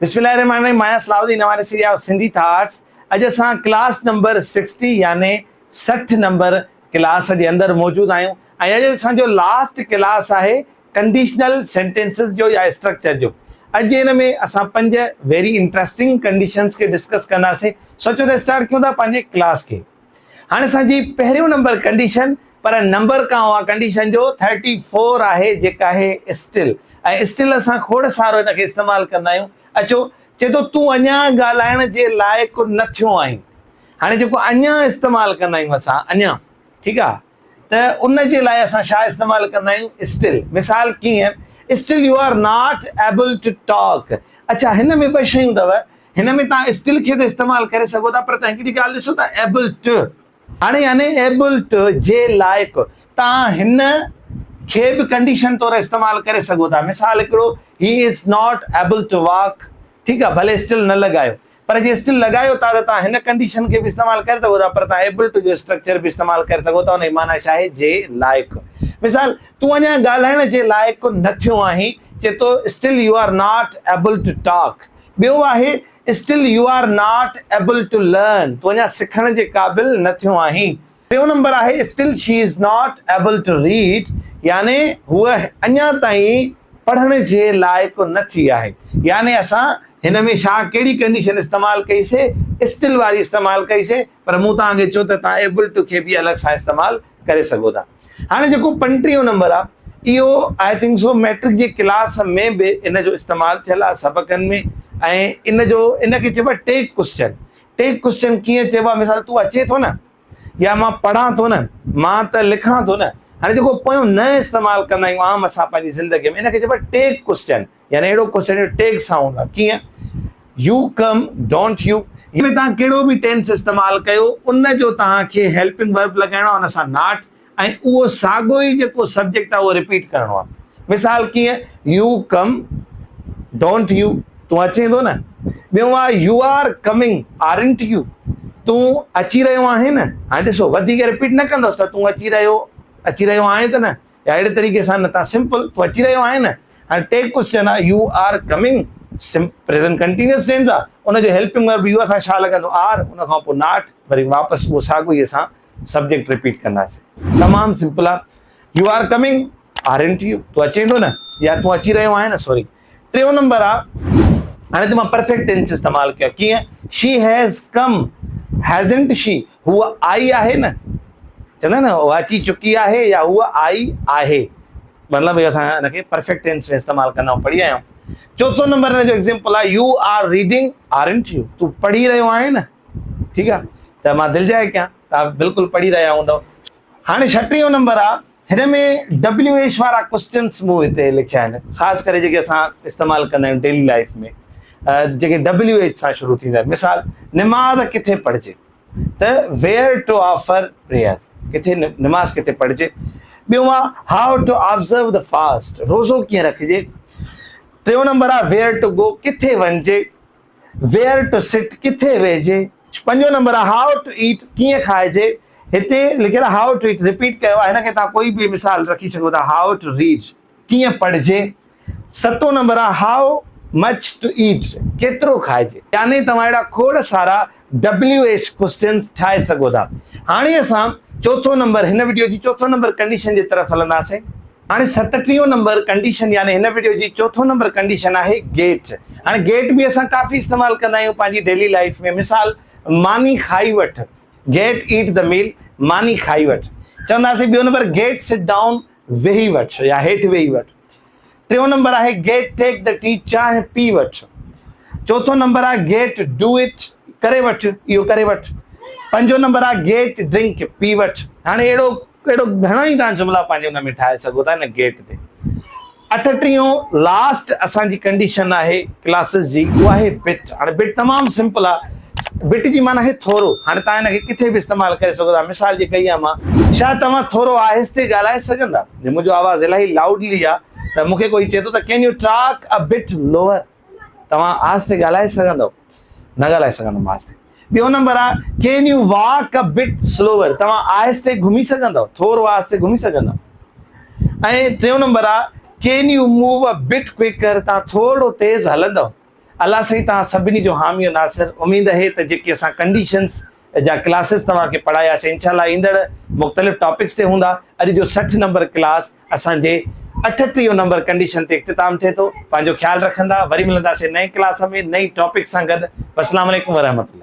बिस्मिल्लाहिर्रहमानिर्रहीम। माया सलाउद्दीन, हमारे serial of Sindhi thoughts. अज असां क्लास नंबर 60 यानी 60 नंबर क्लास जे अंदर मौजूद आहियूं। ऐं अॼु असांजो लास्ट क्लास आहे कंडीशनल सेंटेंसेस जो या स्ट्रक्चर जो। अॼु हिन में असां 5 वेरी इंटरेस्टिंग कंडीशंस के डिस्कस कंदासीं। सोचो त स्टार्ट कयूं था पंहिंजे क्लास खे। हाणे असांजी पहिरियों नंबर कंडीशन, पर नंबर खां उहा कंडीशन जो 34 आहे, जेका आहे स्टिल। ऐं स्टिल असां खोड़ सारो हिनखे इस्तेमालु कंदा आहियूं। अचो, चए थो तूं अञा ॻाल्हाइण जे लाइक़ु न थियो आहीं। हाणे जेको अञा इस्तेमालु कंदा आहियूं असां, अञा, ठीकु आहे, त उन जे लाइ असां छा इस्तेमालु कंदा आहियूं? स्टिल। मिसाल कीअं? Still you are not able to talk. अच्छा, हिन में ॿ शयूं अथव। हिन में तव्हां स्टिल खे त इस्तेमालु करे सघो था, पर तव्हां हिकिड़ी ॻाल्हि ॾिसो था, एबल टू। हाणे यानी एबल टू जे लाइक़ु तव्हां हिन खे बि कंडीशन तौरु इस्तेमालु करे सघो था। मिसाल हिकिड़ो, he is not able to walk. ठीकु आहे, भले स्टिल न लॻायो, पर जे स्टिल लॻायो था त तव्हां हिन कंडीशन खे बि इस्तेमालु करे सघो था, पर तव्हां एबल टू जो स्ट्रक्चर बि इस्तेमालु करे सघो था। उन जी माना छा आहे? जे लाइक़ु। मिसाल, तूं अञा ॻाल्हाइण जे लाइक़ु न थियो आहीं, चए थो still you are not able to talk. ॿियो आहे still you are not able to learn. तूं अञा सिखण जे क़ाबिल न थियो आहीं। टियों नंबर आहे still she is not able to read, यानी हूअ अञा ताईं पढ़ण जे लाइक़ु न थी आहे। यानी असां हिन में छा, कहिड़ी कंडीशन इस्तेमालु कईसीं? स्टिल वारी इस्तेमालु कईसीं, पर मूं तव्हांखे चयो त तव्हां एबल टू खे बि अलॻि सां इस्तेमालु करे सघो था। हाणे जेको 35 नंबर आहे, इहो आई थिंक सो मैट्रिक जे क्लास में बि इन जो इस्तेमालु थियल आहे सबक़नि में। ऐं इनखे चइबो आहे टेक क्वेश्चन। टेक क्वेश्चन कीअं चइबो आहे? मिसाल, तूं अचे थो न, या मां पढ़ां थो न, मां त लिखां थो न। हाणे जेको पोयों न इस्तेमालु कंदा आहियूं आम असां पंहिंजी ज़िंदगीअ में, इनखे चइबो आहे टेक क्वेश्चन। यानी अहिड़ो क्वेश्चन जो टेक सां हूंदो आहे। कीअं? You come, don't U. हिन में तव्हां कहिड़ो बि टेंस इस्तेमालु कयो, उन जो तव्हांखे हेल्पिंग वर्ब लॻाइणो आहे, उन सां नॉट, ऐं उहो साॻियो ई जेको सब्जेक्ट आहे उहो रिपीट करिणो आहे। मिसाल कीअं? यू कम, डोंट यू, तूं अचे थो न। ॿियो आहे you are coming, aren't you, तूं अची रहियो आहे न। हाणे ॾिसो, वधीक रिपीट न कंदोसि त तूं अची रहियो आहे त न, या अहिड़े तरीक़े सां न, तव्हां सिंपल तूं अची रहियो आहे न। हाणे टेक क्वेश्चन आहे you are coming, present continuous tense आहे, उनजो हेल्पिंग वर्ब यू असां छा लॻंदो? आर, उन खां पोइ नॉट, वरी वापसि उहो साॻियो ई असां सब्जेक्ट रिपीट कंदासीं। तमामु सिंपल आहे। You are coming, aren't you, तूं अचे थो न, या तूं अची रहियो आहे न, सॉरी। टियों नंबर आहे, हाणे त मां परफेक्ट टेंस इस्तेमालु कयो। कीअं? शी हैज़ कम, हैज़ंट शी, हूअ आई आहे न, चवंदा न उहा अची चुकी आहे, या हूअ आई आहे, मतिलबु असां हिनखे परफेक्ट टेंस में इस्तेमालु कंदा आहियूं, पढ़ी आया आहियूं। चोथों नंबर हिन जो एग्ज़ाम्पल आहे you are reading, aren't you, तूं पढ़ी रहियो आहे न। ठीकु आहे, त मां दिलि जाए कयां, तव्हां बिल्कुलु पढ़ी रहिया हूंदव। हाणे 36 नंबर आहे, हिन में WH वारा क्वेश्चन्स मूं हिते लिखिया आहिनि, ख़ासि करे जेके असां इस्तेमालु कंदा आहियूं डेली लाइफ में, जेके WH सां शुरू थींदा आहिनि। मिसाल, निमाज़ किथे पढ़िजे, त वेयर टू ऑफर प्रेयर, किथे निमाज़ किथे पढ़िजे। ॿियो आहे हाउ टू ऑब्ज़र्व द फास्ट, रोज़ो कीअं रखिजे। टियों नंबर आहे वेयर टू गो, किथे वञिजे। वेयर टू सिट, किथे वेहिजे। 5 नंबर आहे हाउ टू ईट, कीअं खाइजे। हिते लिखियल आहे हाउ टू ईट, रिपीट कयो आहे, हिनखे तव्हां कोई बि मिसाल रखी सघो था। हाउ टू रीड, कीअं पढ़िजे। 7 नंबर आहे हाउ मच टू ईट, केतिरो खाइजे। यानी तव्हां अहिड़ा खोड़ सारा WH क्वेश्चन ठाहे सघो था। हाणे असां चोथों नंबर, हिन वीडियो जी चोथों नंबर कंडीशन जे तरफ़ हलंदासीं। हाणे 37 नंबर कंडीशन, यानी हिन वीडियो जी चोथों नंबर कंडीशन आहे गेट। हाणे गेट बि असां काफ़ी इस्तेमालु कंदा आहियूं पंहिंजी डेली लाइफ में। मिसाल, मानी खाई वठ, गेट ईट द मील, मानी खाई वठ चवंदासीं। ॿियो नंबर गेट सिट डाउन, वेही वठ या हेठि वेही वठ। टियों नंबर आहे गेट टेक द टी, चांहि पी वठ। चोथों नंबर आहे गेट डू इट, करे वठ, इहो करे वठ। 5 नंबर आहे गेट ड्रिंक, पी वठ। हाणे अहिड़ो घणा ई तव्हां जुमिला पंहिंजे हुन में ठाहे सघो था हिन गेट ते। 38 लास्ट असांजी कंडीशन आहे क्लासिस जी, उहा आहे बिट। हाणे बिट तमामु सिंपल आहे। बिट जी माना आहे थोरो। हाणे तव्हां हिनखे किथे बि इस्तेमालु करे सघो था। मिसाल जी कई आहे मां, छा तव्हां थोरो आहिस्ते ॻाल्हाए सघंदा? मुंहिंजो आवाज़ु इलाही लाउडली आहे, त मूंखे कोई चए थो त can U talk a bit lower, तव्हां आहिस्ते ॻाल्हाए सघंदव? न ॻाल्हाए सघंदुमि आहिस्ते। ॿियो नंबर आहे can U walk a bit slower, तव्हां आहिस्ते घुमी सघंदव, थोरो आहिस्ते घुमी सघंदव। ऐं टियों नंबर आहे can you move a bit quicker, तव्हां थोरो तेज़ हलंदव। अल्लाह साईं तव्हां सभिनी जो हामी और नासिर। उम्मीद है त जेके असां कंडीशंस जा क्लासिस तव्हांखे पढ़ायासीं इंशाल्लाह ईंदड़ मुख़्तलिफ़ टॉपिक्स ते हूंदा। अॼु जो 60 नंबर क्लास असांजे 38 नंबर कंडीशन ते इख्तिताम थिए थो। पंहिंजो ख्यालु रखंदा, वरी मिलंदासीं नई क्लास में नई टॉपिक सां गॾु। अस्सलाम वालेकुम वरहमतुल्लाह।